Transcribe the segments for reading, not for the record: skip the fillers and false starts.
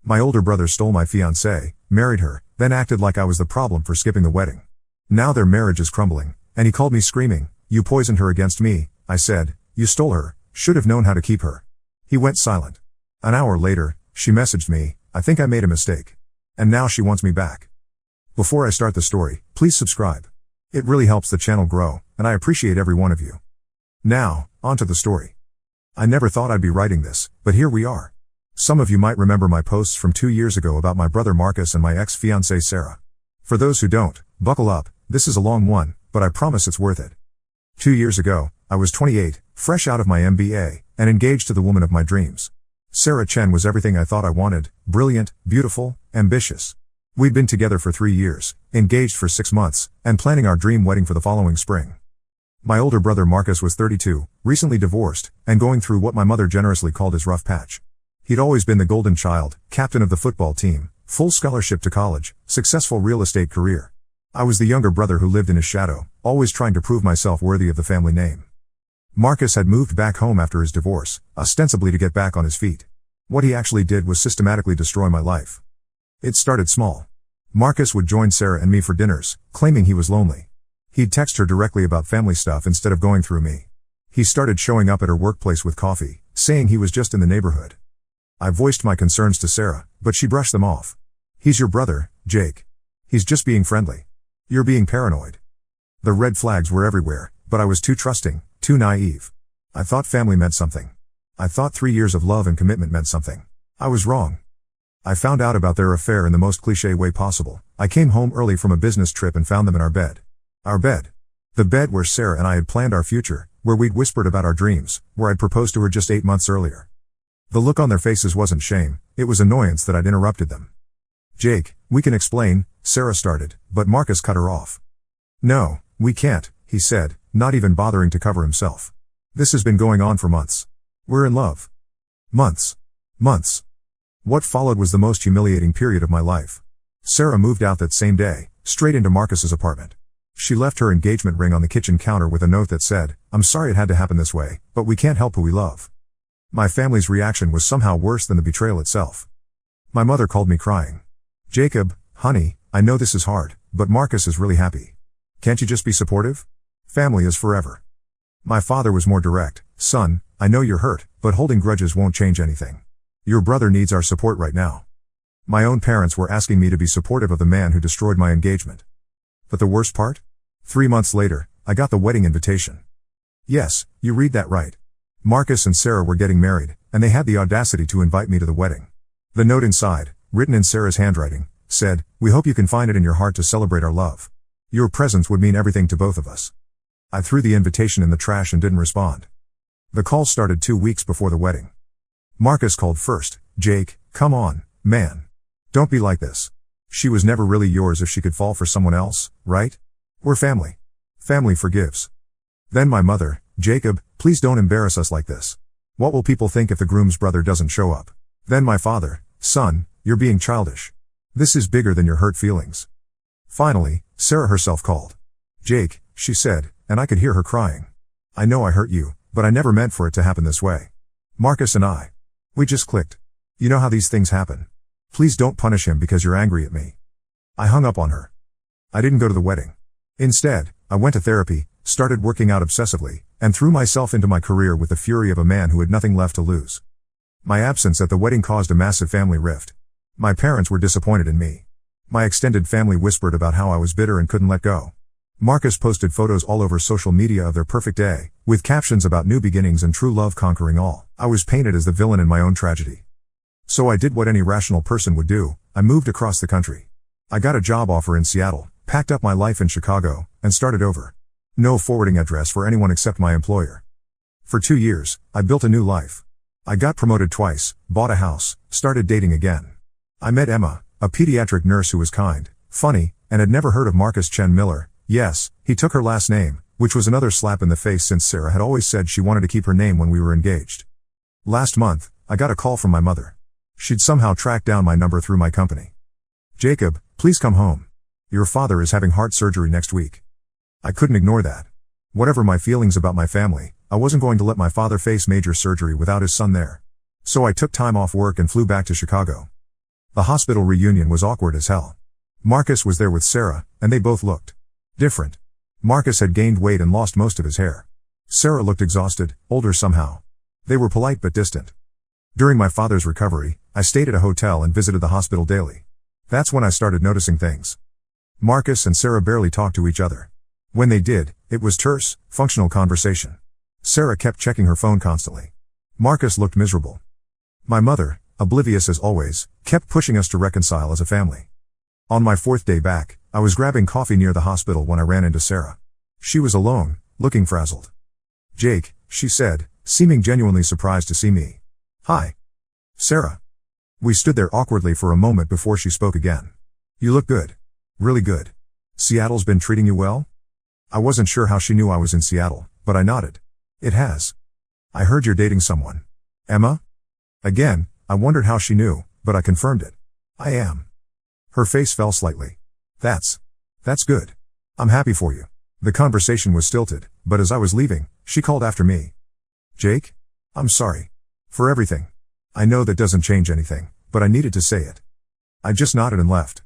My older brother stole my fiancée, married her, then acted like I was the problem for skipping the wedding. Now their marriage is crumbling, and he called me screaming, "You poisoned her against me." I said, "You stole her, should have known how to keep her." He went silent. An hour later, she messaged me, "I think I made a mistake. And now she wants me back." Before I start the story, please subscribe. It really helps the channel grow, and I appreciate every one of you. Now, on to the story. I never thought I'd be writing this, but here we are. Some of you might remember my posts from 2 years ago about my brother Marcus and my ex-fiancée Sarah. For those who don't, buckle up, this is a long one, but I promise it's worth it. 2 years ago, I was 28, fresh out of my MBA, and engaged to the woman of my dreams. Sarah Chen was everything I thought I wanted: brilliant, beautiful, ambitious. We'd been together for 3 years, engaged for 6 months, and planning our dream wedding for the following spring. My older brother Marcus was 32, recently divorced, and going through what my mother generously called his rough patch. He'd always been the golden child, captain of the football team, full scholarship to college, successful real estate career. I was the younger brother who lived in his shadow, always trying to prove myself worthy of the family name. Marcus had moved back home after his divorce, ostensibly to get back on his feet. What he actually did was systematically destroy my life. It started small. Marcus would join Sarah and me for dinners, claiming he was lonely. He'd text her directly about family stuff instead of going through me. He started showing up at her workplace with coffee, saying he was just in the neighborhood. I voiced my concerns to Sarah, but she brushed them off. "He's your brother, Jake. He's just being friendly. You're being paranoid." The red flags were everywhere, but I was too trusting, too naive. I thought family meant something. I thought 3 years of love and commitment meant something. I was wrong. I found out about their affair in the most cliché way possible. I came home early from a business trip and found them in our bed. Our bed. The bed where Sarah and I had planned our future, where we'd whispered about our dreams, where I'd proposed to her just 8 months earlier. The look on their faces wasn't shame, it was annoyance that I'd interrupted them. "Jake, we can explain," Sarah started, but Marcus cut her off. "No, we can't," he said, not even bothering to cover himself. "This has been going on for months. We're in love." Months. Months. What followed was the most humiliating period of my life. Sarah moved out that same day, straight into Marcus's apartment. She left her engagement ring on the kitchen counter with a note that said, "I'm sorry it had to happen this way, but we can't help who we love." My family's reaction was somehow worse than the betrayal itself. My mother called me crying. "Jacob, honey, I know this is hard, but Marcus is really happy. Can't you just be supportive? Family is forever." My father was more direct. "Son, I know you're hurt, but holding grudges won't change anything. Your brother needs our support right now." My own parents were asking me to be supportive of the man who destroyed my engagement. But the worst part? 3 months later, I got the wedding invitation. Yes, you read that right. Marcus and Sarah were getting married, and they had the audacity to invite me to the wedding. The note inside, written in Sarah's handwriting, said, "We hope you can find it in your heart to celebrate our love. Your presence would mean everything to both of us." I threw the invitation in the trash and didn't respond. The call started 2 weeks before the wedding. Marcus called first. "Jake, come on, man. Don't be like this. She was never really yours if she could fall for someone else, right? We're family. Family forgives." Then my mother, "Jacob, please don't embarrass us like this. What will people think if the groom's brother doesn't show up?" Then my father, "Son, you're being childish. This is bigger than your hurt feelings." Finally, Sarah herself called. "Jake," she said, and I could hear her crying. "I know I hurt you, but I never meant for it to happen this way. Marcus and we just clicked. You know how these things happen. Please don't punish him because you're angry at me." I hung up on her. I didn't go to the wedding. Instead, I went to therapy, started working out obsessively, and threw myself into my career with the fury of a man who had nothing left to lose. My absence at the wedding caused a massive family rift. My parents were disappointed in me. My extended family whispered about how I was bitter and couldn't let go. Marcus posted photos all over social media of their perfect day, with captions about new beginnings and true love conquering all. I was painted as the villain in my own tragedy. So I did what any rational person would do. I moved across the country. I got a job offer in Seattle, packed up my life in Chicago, and started over. No forwarding address for anyone except my employer. For 2 years, I built a new life. I got promoted twice, bought a house, started dating again. I met Emma, a pediatric nurse who was kind, funny, and had never heard of Marcus Chen Miller. Yes, he took her last name, which was another slap in the face since Sarah had always said she wanted to keep her name when we were engaged. Last month, I got a call from my mother. She'd somehow tracked down my number through my company. "Jacob, please come home. Your father is having heart surgery next week." I couldn't ignore that. Whatever my feelings about my family, I wasn't going to let my father face major surgery without his son there. So I took time off work and flew back to Chicago. The hospital reunion was awkward as hell. Marcus was there with Sarah, and they both looked different. Marcus had gained weight and lost most of his hair. Sarah looked exhausted, older somehow. They were polite but distant. During my father's recovery, I stayed at a hotel and visited the hospital daily. That's when I started noticing things. Marcus and Sarah barely talked to each other. When they did, it was terse, functional conversation. Sarah kept checking her phone constantly. Marcus looked miserable. My mother, oblivious as always, kept pushing us to reconcile as a family. On my 4th day back, I was grabbing coffee near the hospital when I ran into Sarah. She was alone, looking frazzled. "Jake," she said, seeming genuinely surprised to see me. "Hi. Sarah." We stood there awkwardly for a moment before she spoke again. "You look good. Really good. Seattle's been treating you well?" I wasn't sure how she knew I was in Seattle, but I nodded. "It has. I heard you're dating someone." "Emma?" Again, I wondered how she knew, but I confirmed it. "I am." Her face fell slightly. That's good. I'm happy for you." The conversation was stilted, but as I was leaving, she called after me. "Jake? I'm sorry. For everything. I know that doesn't change anything, but I needed to say it." I just nodded and left.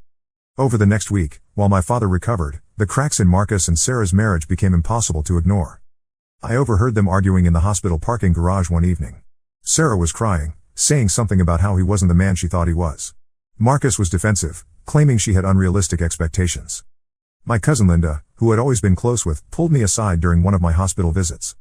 Over the next week, while my father recovered, the cracks in Marcus and Sarah's marriage became impossible to ignore. I overheard them arguing in the hospital parking garage one evening. Sarah was crying, saying something about how he wasn't the man she thought he was. Marcus was defensive, claiming she had unrealistic expectations. My cousin Linda, who had always been close with, pulled me aside during one of my hospital visits.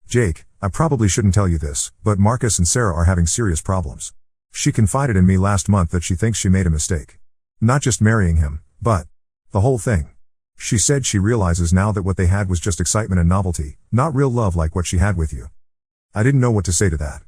"Jake, I probably shouldn't tell you this, but Marcus and Sarah are having serious problems. She confided in me last month that she thinks she made a mistake. Not just marrying him, but the whole thing. She said she realizes now that what they had was just excitement and novelty, not real love like what she had with you." I didn't know what to say to that.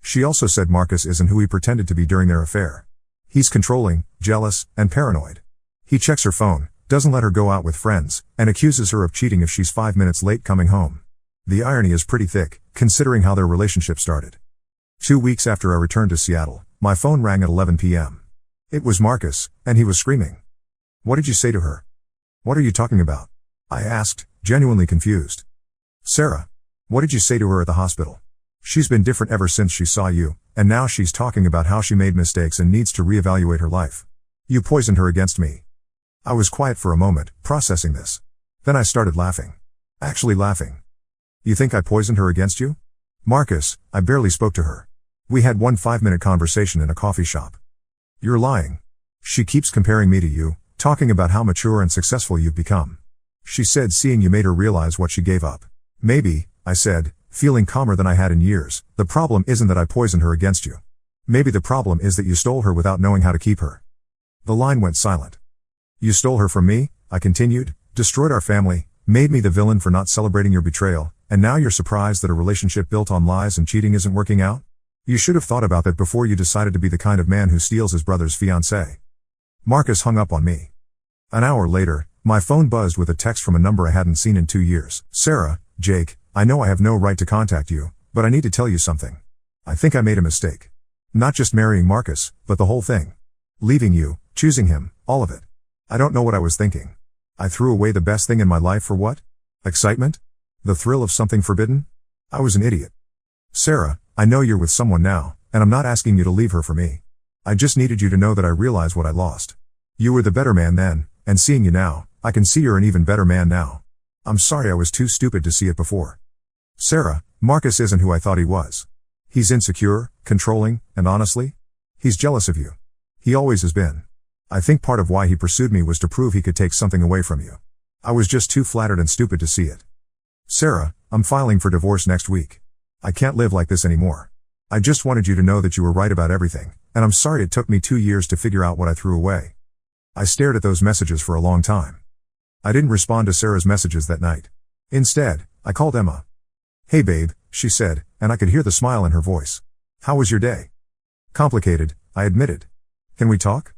She also said Marcus isn't who he pretended to be during their affair. He's controlling, jealous, and paranoid. He checks her phone, doesn't let her go out with friends, and accuses her of cheating if she's 5 minutes late coming home. The irony is pretty thick, considering how their relationship started. 2 weeks after I returned to Seattle, my phone rang at 11 p.m. It was Marcus, and he was screaming. "What did you say to her?" "What are you talking about?" I asked, genuinely confused. "Sarah. What did you say to her at the hospital? She's been different ever since she saw you, and now she's talking about how she made mistakes and needs to reevaluate her life. You poisoned her against me." I was quiet for a moment, processing this. Then I started laughing. Actually laughing. "You think I poisoned her against you?" "Marcus, I barely spoke to her. We had one 5-minute conversation in a coffee shop." "You're lying. She keeps comparing me to you, talking about how mature and successful you've become. She said seeing you made her realize what she gave up." "Maybe," I said, feeling calmer than I had in years, "the problem isn't that I poisoned her against you. Maybe the problem is that you stole her without knowing how to keep her." The line went silent. "You stole her from me," I continued, "destroyed our family, made me the villain for not celebrating your betrayal, and now you're surprised that a relationship built on lies and cheating isn't working out? You should have thought about that before you decided to be the kind of man who steals his brother's fiancée." Marcus hung up on me. An hour later, my phone buzzed with a text from a number I hadn't seen in 2 years. "Sarah, Jake, I know I have no right to contact you, but I need to tell you something. I think I made a mistake. Not just marrying Marcus, but the whole thing. Leaving you, choosing him, all of it. I don't know what I was thinking. I threw away the best thing in my life for what? Excitement? The thrill of something forbidden? I was an idiot. Sarah, I know you're with someone now, and I'm not asking you to leave her for me. I just needed you to know that I realize what I lost. You were the better man then, and seeing you now, I can see you're an even better man now. I'm sorry I was too stupid to see it before. Sarah, Marcus isn't who I thought he was. He's insecure, controlling, and honestly, he's jealous of you. He always has been. I think part of why he pursued me was to prove he could take something away from you. I was just too flattered and stupid to see it. Sarah, I'm filing for divorce next week. I can't live like this anymore. I just wanted you to know that you were right about everything, and I'm sorry it took me 2 years to figure out what I threw away." I stared at those messages for a long time. I didn't respond to Sarah's messages that night. Instead, I called Emma. "Hey babe," she said, and I could hear the smile in her voice. "How was your day?" "Complicated," I admitted. "Can we talk?"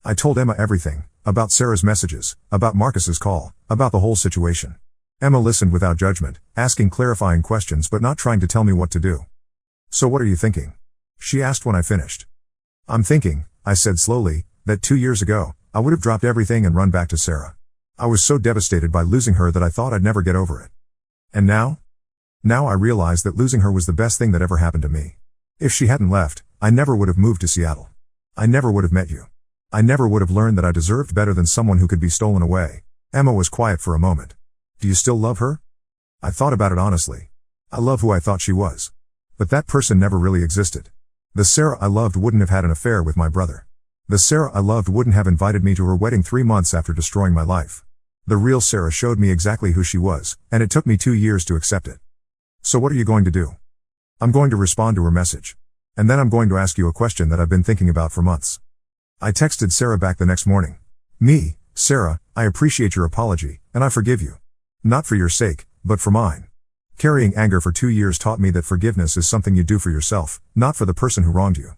I told Emma everything, about Sarah's messages, about Marcus's call, about the whole situation. Emma listened without judgment, asking clarifying questions but not trying to tell me what to do. "So what are you thinking?" she asked when I finished. "I'm thinking," I said slowly, "that 2 years ago, I would have dropped everything and run back to Sarah. I was so devastated by losing her that I thought I'd never get over it. And now? Now I realize that losing her was the best thing that ever happened to me. If she hadn't left, I never would have moved to Seattle. I never would have met you. I never would have learned that I deserved better than someone who could be stolen away. Emma was quiet for a moment. Do you still love her? I thought about it honestly. I love who I thought she was. But that person never really existed. The Sarah I loved wouldn't have had an affair with my brother. The Sarah I loved wouldn't have invited me to her wedding 3 months after destroying my life. The real Sarah showed me exactly who she was, and it took me 2 years to accept it. So what are you going to do? I'm going to respond to her message. And then I'm going to ask you a question that I've been thinking about for months. I texted Sarah back the next morning. Me, Sarah, I appreciate your apology, and I forgive you. Not for your sake, but for mine. Carrying anger for 2 years taught me that forgiveness is something you do for yourself, not for the person who wronged you.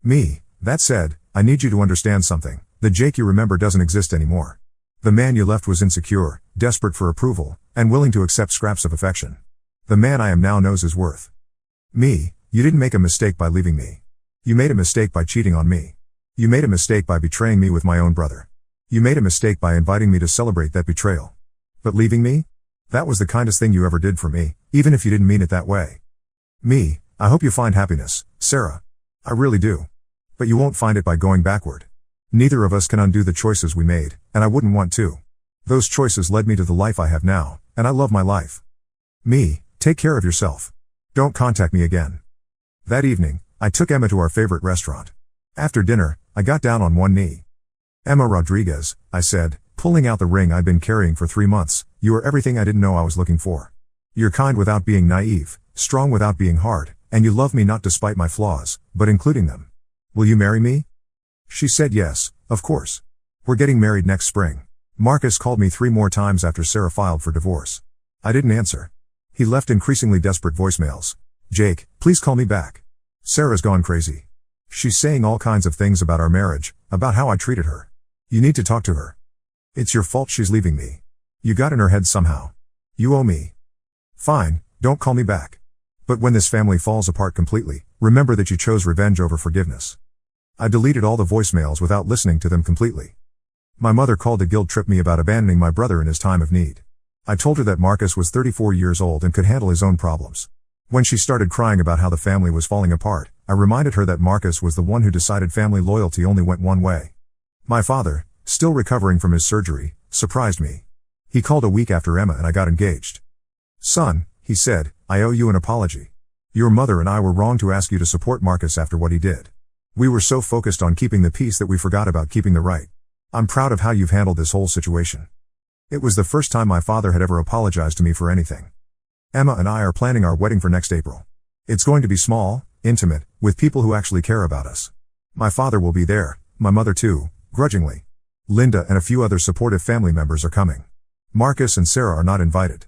Me, that said, I need you to understand something. The Jake you remember doesn't exist anymore. The man you left was insecure, desperate for approval, and willing to accept scraps of affection. The man I am now knows his worth. Me, you didn't make a mistake by leaving me. You made a mistake by cheating on me. You made a mistake by betraying me with my own brother. You made a mistake by inviting me to celebrate that betrayal. But leaving me? That was the kindest thing you ever did for me, even if you didn't mean it that way. Me, I hope you find happiness, Sarah. I really do. But you won't find it by going backward. Neither of us can undo the choices we made, and I wouldn't want to. Those choices led me to the life I have now, and I love my life. Me, take care of yourself. Don't contact me again. That evening, I took Emma to our favorite restaurant. After dinner, I got down on one knee. Emma Rodriguez, I said, pulling out the ring I'd been carrying for 3 months, you are everything I didn't know I was looking for. You're kind without being naive, strong without being hard, and you love me not despite my flaws, but including them. Will you marry me? She said yes, of course. We're getting married next spring. Marcus called me 3 more times after Sarah filed for divorce. I didn't answer. He left increasingly desperate voicemails. Jake, please call me back. Sarah's gone crazy. She's saying all kinds of things about our marriage, about how I treated her. You need to talk to her. It's your fault she's leaving me. You got in her head somehow. You owe me. Fine, don't call me back. But when this family falls apart completely, remember that you chose revenge over forgiveness. I deleted all the voicemails without listening to them completely. My mother called to guilt trip me about abandoning my brother in his time of need. I told her that Marcus was 34 years old and could handle his own problems. When she started crying about how the family was falling apart, I reminded her that Marcus was the one who decided family loyalty only went one way. My father, still recovering from his surgery, surprised me. He called a week after Emma and I got engaged. Son, he said, I owe you an apology. Your mother and I were wrong to ask you to support Marcus after what he did. We were so focused on keeping the peace that we forgot about keeping the right. I'm proud of how you've handled this whole situation. It was the first time my father had ever apologized to me for anything. Emma and I are planning our wedding for next April. It's going to be small, intimate, with people who actually care about us. My father will be there, my mother too, grudgingly. Linda and a few other supportive family members are coming. Marcus and Sarah are not invited.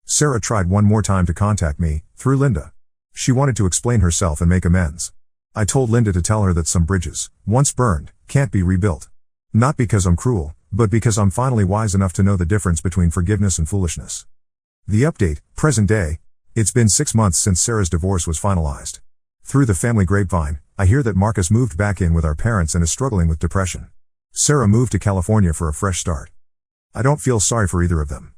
Sarah tried one more time to contact me, through Linda. She wanted to explain herself and make amends. I told Linda to tell her that some bridges, once burned, can't be rebuilt. Not because I'm cruel, but because I'm finally wise enough to know the difference between forgiveness and foolishness. The update, present day. It's been 6 months since Sarah's divorce was finalized. Through the family grapevine, I hear that Marcus moved back in with our parents and is struggling with depression. Sarah moved to California for a fresh start. I don't feel sorry for either of them.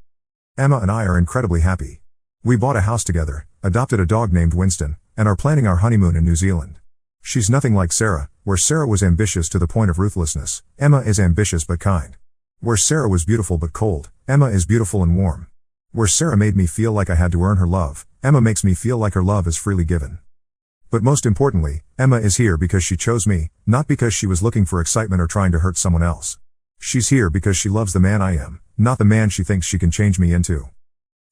Emma and I are incredibly happy. We bought a house together, adopted a dog named Winston, and are planning our honeymoon in New Zealand. She's nothing like Sarah, where Sarah was ambitious to the point of ruthlessness. Emma is ambitious but kind. Where Sarah was beautiful but cold, Emma is beautiful and warm. Where Sarah made me feel like I had to earn her love, Emma makes me feel like her love is freely given. But most importantly, Emma is here because she chose me, not because she was looking for excitement or trying to hurt someone else. She's here because she loves the man I am, not the man she thinks she can change me into.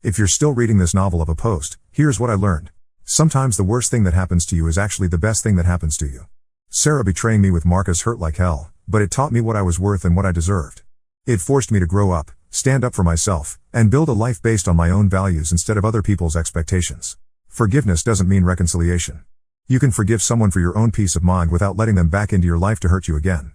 If you're still reading this novel of a post, here's what I learned. Sometimes the worst thing that happens to you is actually the best thing that happens to you. Sarah betraying me with Marcus hurt like hell, but it taught me what I was worth and what I deserved. It forced me to grow up, stand up for myself, and build a life based on my own values instead of other people's expectations. Forgiveness doesn't mean reconciliation. You can forgive someone for your own peace of mind without letting them back into your life to hurt you again.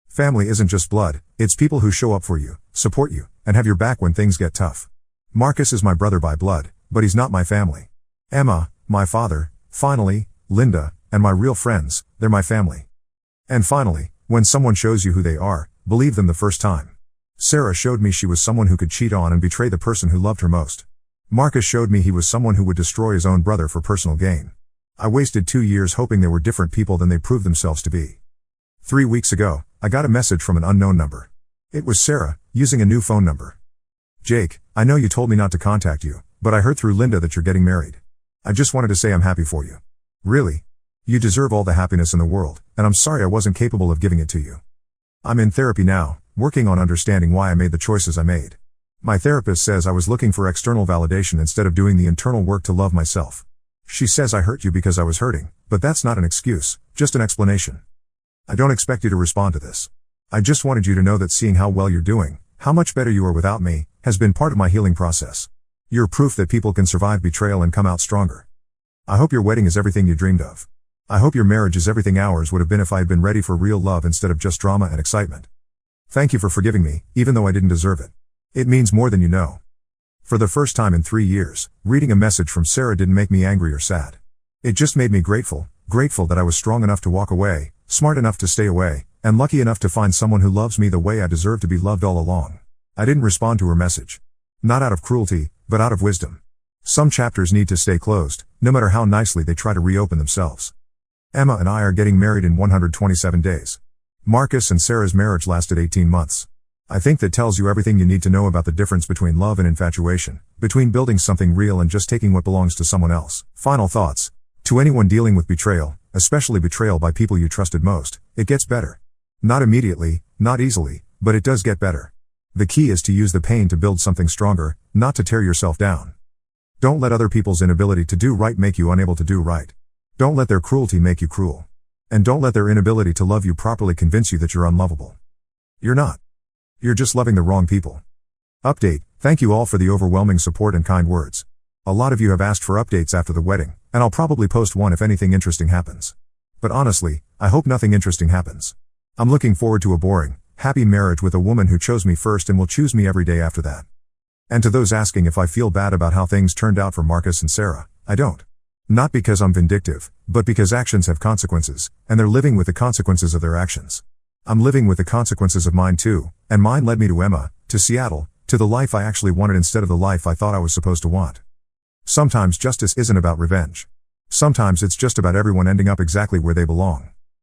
Family isn't just blood, it's people who show up for you, support you, and have your back when things get tough. Marcus is my brother by blood, but he's not my family. Emma, my father, finally, Linda, and my real friends, they're my family. And finally, when someone shows you who they are, believe them the first time. Sarah showed me she was someone who could cheat on and betray the person who loved her most. Marcus showed me he was someone who would destroy his own brother for personal gain. I wasted 2 years hoping they were different people than they proved themselves to be. 3 weeks ago, I got a message from an unknown number. It was Sarah, using a new phone number. Jake, I know you told me not to contact you, but I heard through Linda that you're getting married. I just wanted to say I'm happy for you. Really? You deserve all the happiness in the world, and I'm sorry I wasn't capable of giving it to you. I'm in therapy now, working on understanding why I made the choices I made. My therapist says I was looking for external validation instead of doing the internal work to love myself. She says I hurt you because I was hurting, but that's not an excuse, just an explanation. I don't expect you to respond to this. I just wanted you to know that seeing how well you're doing, how much better you are without me, has been part of my healing process. You're proof that people can survive betrayal and come out stronger. I hope your wedding is everything you dreamed of. I hope your marriage is everything ours would have been if I had been ready for real love instead of just drama and excitement. Thank you for forgiving me, even though I didn't deserve it. It means more than you know. For the first time in 3 years, reading a message from Sarah didn't make me angry or sad. It just made me grateful that I was strong enough to walk away, smart enough to stay away, and lucky enough to find someone who loves me the way I deserve to be loved all along. I didn't respond to her message. Not out of cruelty, but out of wisdom. Some chapters need to stay closed, no matter how nicely they try to reopen themselves. Emma and I are getting married in 127 days. Marcus and Sarah's marriage lasted 18 months. I think that tells you everything you need to know about the difference between love and infatuation, between building something real and just taking what belongs to someone else. Final thoughts. To anyone dealing with betrayal, especially betrayal by people you trusted most, it gets better. Not immediately, not easily, but it does get better. The key is to use the pain to build something stronger, not to tear yourself down. Don't let other people's inability to do right make you unable to do right. Don't let their cruelty make you cruel. And don't let their inability to love you properly convince you that you're unlovable. You're not. You're just loving the wrong people. Update. Thank you all for the overwhelming support and kind words. A lot of you have asked for updates after the wedding, and I'll probably post one if anything interesting happens. But honestly, I hope nothing interesting happens. I'm looking forward to a boring, happy marriage with a woman who chose me first and will choose me every day after that. And to those asking if I feel bad about how things turned out for Marcus and Sarah, I don't. Not because I'm vindictive, but because actions have consequences, and they're living with the consequences of their actions. I'm living with the consequences of mine too, and mine led me to Emma, to Seattle, to the life I actually wanted instead of the life I thought I was supposed to want. Sometimes justice isn't about revenge. Sometimes it's just about everyone ending up exactly where they belong.